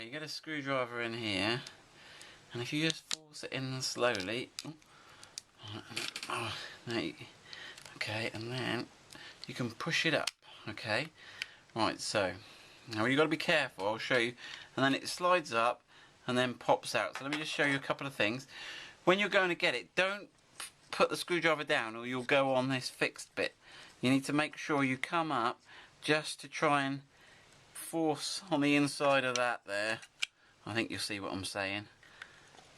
Okay, you get a screwdriver in here, and if you just force it in slowly, okay, and then you can push it up. Okay, right. So now you've got to be careful. I'll show you, and then it slides up and then pops out. So let me just show you a couple of things. When you're going to get it, don't put the screwdriver down, or you'll go on this fixed bit. You need to make sure you come up just to try and force on the inside of that there. I think you'll see what I'm saying.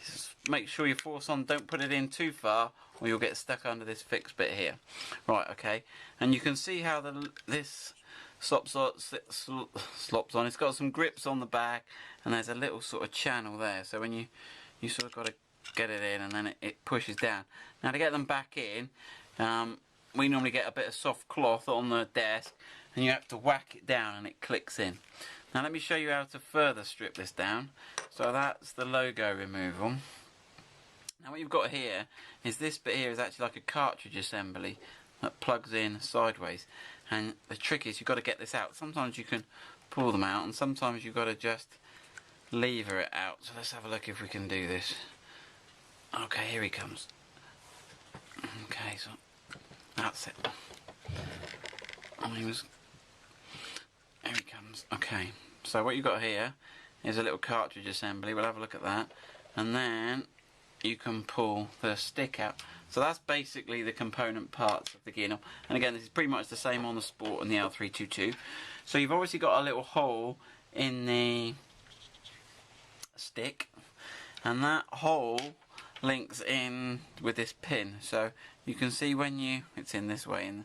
Just make sure you force on, don't put it in too far or you'll get stuck under this fixed bit here. Right, okay, and you can see how this slops on. It's got some grips on the back and there's a little sort of channel there, so when you sort of got to get it in and then it pushes down. Now to get them back in, we normally get a bit of soft cloth on the desk and you have to whack it down and it clicks in. Now let me show you how to further strip this down. So that's the logo removal. Now what you've got here is this bit here is actually like a cartridge assembly that plugs in sideways, and the trick is you've got to get this out. Sometimes you can pull them out and sometimes you've got to just lever it out. So let's have a look if we can do this. Okay, here he comes. Okay, so that's it. Here he comes. Okay, so what you've got here is a little cartridge assembly. We'll have a look at that, and then you can pull the stick out. So that's basically the component parts of the gear knob. And again, this is pretty much the same on the Sport and the L322. So you've obviously got a little hole in the stick, and that hole links in with this pin. So you can see when it's in this way, and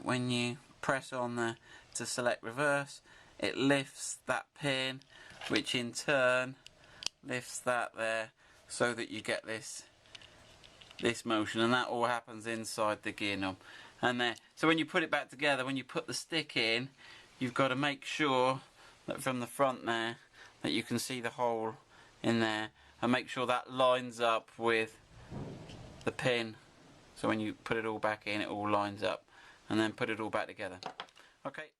when you press on to select reverse, it lifts that pin, which in turn lifts that there, so that you get this motion, and that all happens inside the gear knob. And there, so when you put it back together, when you put the stick in, you've got to make sure that from the front there that you can see the hole in there, and make sure that lines up with the pin. So when you put it all back in, it all lines up, and then put it all back together. Okay.